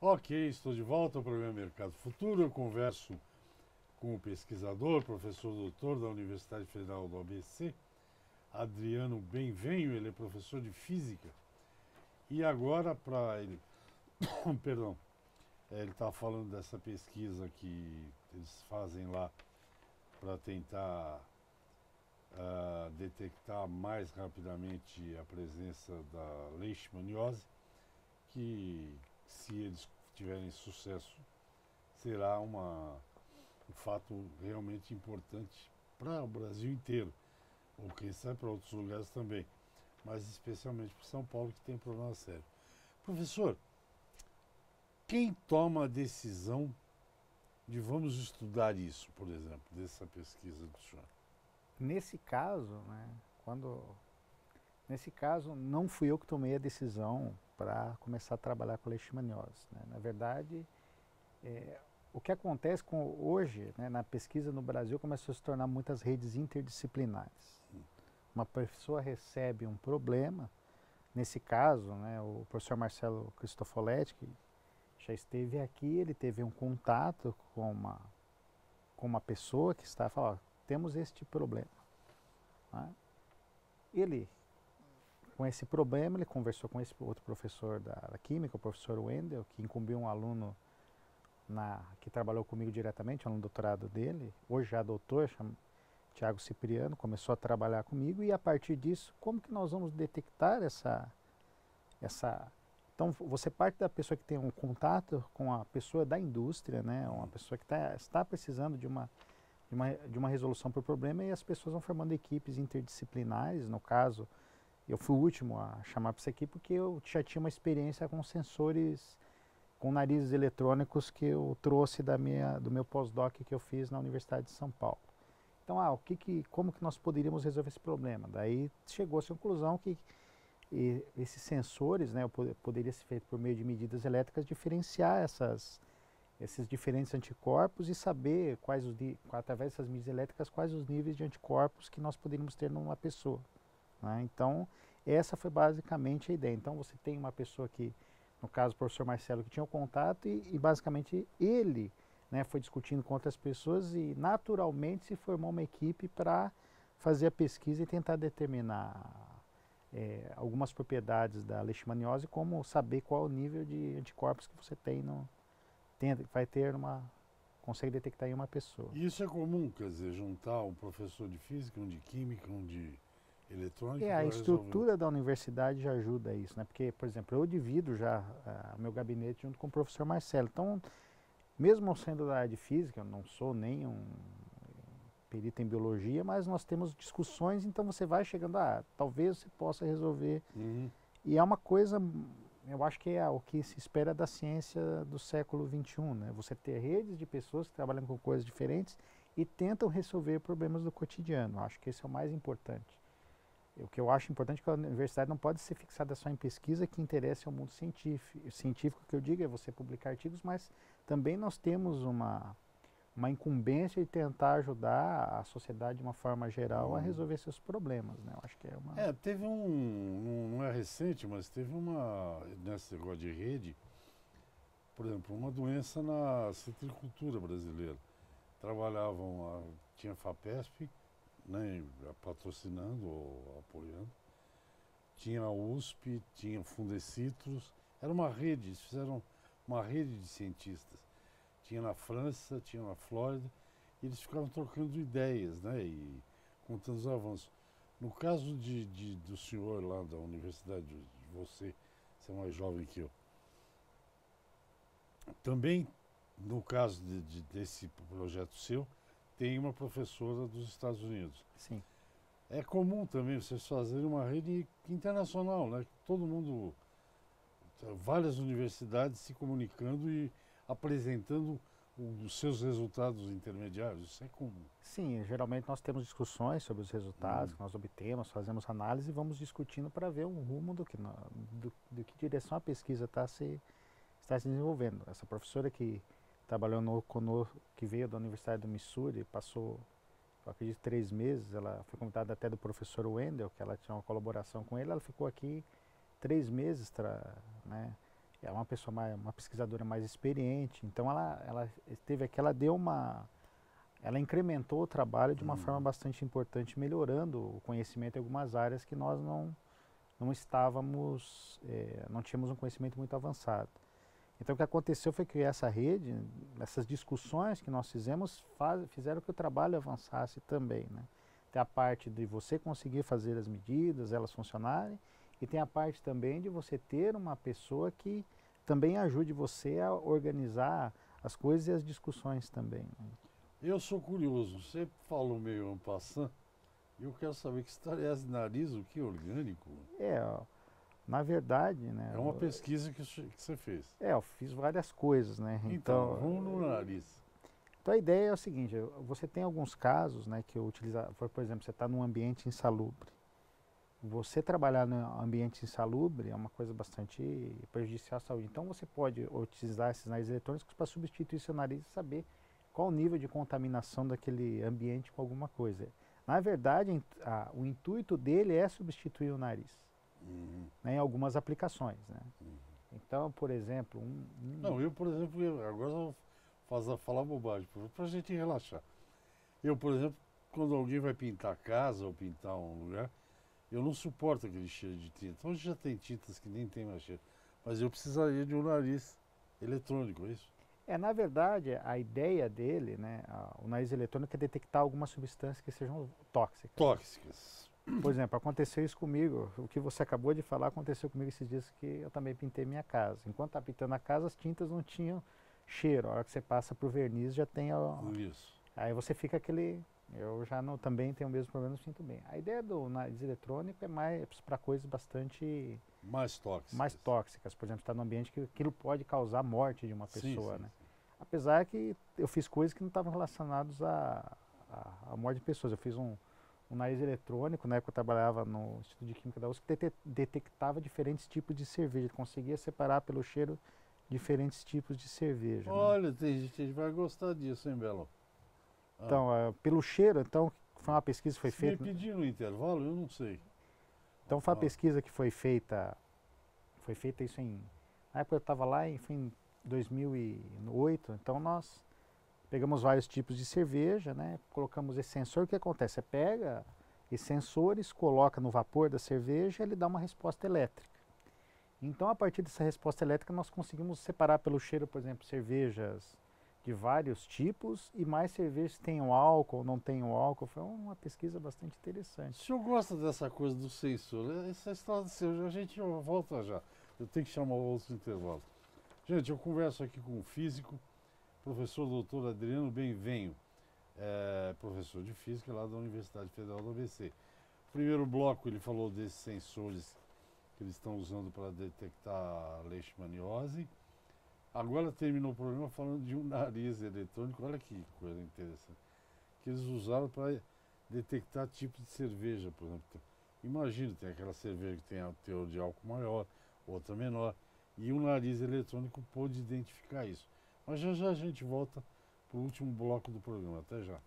Ok, estou de volta ao programa Mercado Futuro. Eu converso com o pesquisador, professor doutor da Universidade Federal do ABC, Adriano Benvenho. Ele é professor de física. E agora, para ele, perdão, ele está falando dessa pesquisa que eles fazem lá para tentar detectar mais rapidamente a presença da leishmaniose, que se eles tiverem sucesso será um fato realmente importante para o Brasil inteiro, ou quem sabe para outros lugares também, mas especialmente para São Paulo, que tem problema sério. Professor, quem toma a decisão de vamos estudar isso, por exemplo, dessa pesquisa do senhor? Nesse caso, nesse caso não fui eu que tomei a decisão para começar a trabalhar com leishmaniose. Né? Na verdade, o que acontece hoje, né, na pesquisa no Brasil, começou a se tornar muitas redes interdisciplinares. Uma pessoa recebe um problema, nesse caso, né, o professor Marcelo Cristofoletti, que já esteve aqui, ele teve um contato com uma pessoa que está falando, temos este problema. Né? Ele, com esse problema, ele conversou com esse outro professor da Química, o professor Wendel, que incumbiu um aluno que trabalhou comigo diretamente, aluno doutorado dele, hoje já doutor, chama Tiago Cipriano, começou a trabalhar comigo e a partir disso, como que nós vamos detectar essa... Então, você parte da pessoa que tem um contato com a pessoa da indústria, né, uma pessoa que está precisando de uma resolução para o problema e as pessoas vão formando equipes interdisciplinares. No caso, eu fui o último a chamar para essa equipe porque eu já tinha uma experiência com sensores, com narizes eletrônicos que eu trouxe do meu pós-doc que eu fiz na Universidade de São Paulo. Então, como que nós poderíamos resolver esse problema? Daí chegou-se à conclusão que esses sensores, né, poderia ser feito por meio de medidas elétricas, diferenciar esses diferentes anticorpos e saber através dessas medidas elétricas, quais os níveis de anticorpos que nós poderíamos ter numa pessoa. Né? Então, essa foi basicamente a ideia. Então, você tem uma pessoa que, no caso, o professor Marcelo, que tinha o contato e basicamente ele, né, foi discutindo com outras pessoas e naturalmente se formou uma equipe para fazer a pesquisa e tentar determinar algumas propriedades da leishmaniose, como saber qual o nível de anticorpos que você vai ter consegue detectar em uma pessoa. E isso é comum, quer dizer, juntar um professor de física, um de química, um de eletrônica A para resolver. estrutura da universidade já ajuda isso, né? Porque, por exemplo, eu divido já meu gabinete junto com o professor Marcelo. Então, mesmo sendo da área de física, eu não sou nem um perito em biologia, mas nós temos discussões, então você vai chegando, talvez você possa resolver. Uhum. E é uma coisa, eu acho que é o que se espera da ciência do século XXI, né? Você ter redes de pessoas que trabalham com coisas diferentes e tentam resolver problemas do cotidiano. Eu acho que esse é o mais importante. O que eu acho importante é que a universidade não pode ser fixada só em pesquisa que interesse ao mundo científico. Científico que eu digo é você publicar artigos, mas também nós temos uma incumbência de tentar ajudar a sociedade de uma forma geral a Uhum. resolver seus problemas. Né? Eu acho que é uma... Teve não é recente, mas teve nesse negócio de rede, por exemplo, uma doença na citricultura brasileira. Tinha FAPESP, né, patrocinando ou apoiando, tinha a USP, tinha Fundecitrus, era uma rede, eles fizeram uma rede de cientistas. Tinha na França, tinha na Flórida, e eles ficaram trocando ideias, né, e contando os avanços. No caso do senhor lá da universidade, de você é mais jovem que eu, também no caso desse projeto seu, tem uma professora dos Estados Unidos. Sim. É comum também vocês fazerem uma rede internacional, né? Todo mundo, várias universidades se comunicando e apresentando os seus resultados intermediários. Isso é comum. Sim, geralmente nós temos discussões sobre os resultados que nós obtemos, fazemos análise e vamos discutindo para ver o rumo do que direção a pesquisa está se desenvolvendo. Essa professora que trabalhou conosco, que veio da Universidade do Missouri, passou, eu acredito, 3 meses, ela foi convidada até do professor Wendel, que ela tinha uma colaboração com ele, ela ficou aqui 3 meses, né? é uma pessoa uma pesquisadora mais experiente, então ela teve aqui, ela incrementou o trabalho de uma forma bastante importante, melhorando o conhecimento em algumas áreas que nós não estávamos, não tínhamos um conhecimento muito avançado. Então o que aconteceu foi que essa rede, essas discussões que nós fizemos, fizeram que o trabalho avançasse também, né? Tem a parte de você conseguir fazer as medidas, elas funcionarem, e tem a parte também de você ter uma pessoa que também ajude você a organizar as coisas e as discussões também, né? Eu sou curioso, você falou meio en passant, e eu quero saber que história é essa de nariz, o que é orgânico? Ó, na verdade, né? É uma pesquisa que você fez. Eu fiz várias coisas, né? Então, vamos no nariz. Então a ideia é o seguinte, você tem alguns casos, né, que eu utilizo, por exemplo, você está num ambiente insalubre. Você trabalhar num ambiente insalubre é uma coisa bastante prejudicial à saúde. Então você pode utilizar esses narizes eletrônicos para substituir seu nariz e saber qual o nível de contaminação daquele ambiente com alguma coisa. Na verdade, o intuito dele é substituir o nariz, né, em algumas aplicações, né? Então, por exemplo, Não, eu, por exemplo, agora eu vou falar bobagem, para a gente relaxar. Eu, por exemplo, quando alguém vai pintar a casa ou pintar um lugar, eu não suporto aquele cheiro de tinta. Hoje já tem tintas que nem tem mais cheiro, mas eu precisaria de um nariz eletrônico, é isso? na verdade, a ideia dele, né, o nariz eletrônico é detectar algumas substâncias que sejam tóxicas. Tóxicas. Por exemplo, aconteceu isso comigo, o que você acabou de falar aconteceu comigo esses dias que eu também pintei minha casa. Enquanto estava pintando a casa, as tintas não tinham cheiro. A hora que você passa para o verniz já tem Isso. aí você fica aquele... Eu já não, também tenho o mesmo problema, não sinto bem. A ideia do nariz eletrônico é mais para coisas bastante... Mais tóxicas. Mais tóxicas. Por exemplo, está num ambiente que aquilo pode causar a morte de uma pessoa, sim, né? sim. Apesar que eu fiz coisas que não estavam relacionadas à morte de pessoas. Eu fiz um nariz eletrônico, né, que eu trabalhava no Instituto de Química da USP, que detectava diferentes tipos de cerveja. Ele conseguia separar pelo cheiro diferentes tipos de cerveja. Olha, né? Tem gente que vai gostar disso, hein, Belo? Então, pelo cheiro, então, foi uma pesquisa que foi Se feita... me pedir no intervalo, eu não sei. Então, foi uma pesquisa que foi feita isso em... Na época eu estava lá, foi em 2008, então nós pegamos vários tipos de cerveja, né? Colocamos esse sensor. O que acontece? Você pega esses sensores, coloca no vapor da cerveja e ele dá uma resposta elétrica. Então, a partir dessa resposta elétrica, nós conseguimos separar pelo cheiro, por exemplo, cervejas de vários tipos e mais cervejas que tenham álcool ou não tenham álcool. Foi uma pesquisa bastante interessante. O senhor gosta dessa coisa do sensor? Essa história do sensor, a gente volta já. Eu tenho que chamar outros intervalos. Gente, eu converso aqui com o físico, professor doutor Adriano Benvenho, professor de física lá da Universidade Federal do ABC. Primeiro bloco ele falou desses sensores que eles estão usando para detectar leishmaniose. Agora terminou o programa falando de um nariz eletrônico, olha que coisa interessante, que eles usaram para detectar tipos de cerveja, por exemplo. Imagina, tem aquela cerveja que tem teor de álcool maior, outra menor, e um nariz eletrônico pôde identificar isso. Mas já já a gente volta para o último bloco do programa. Até já.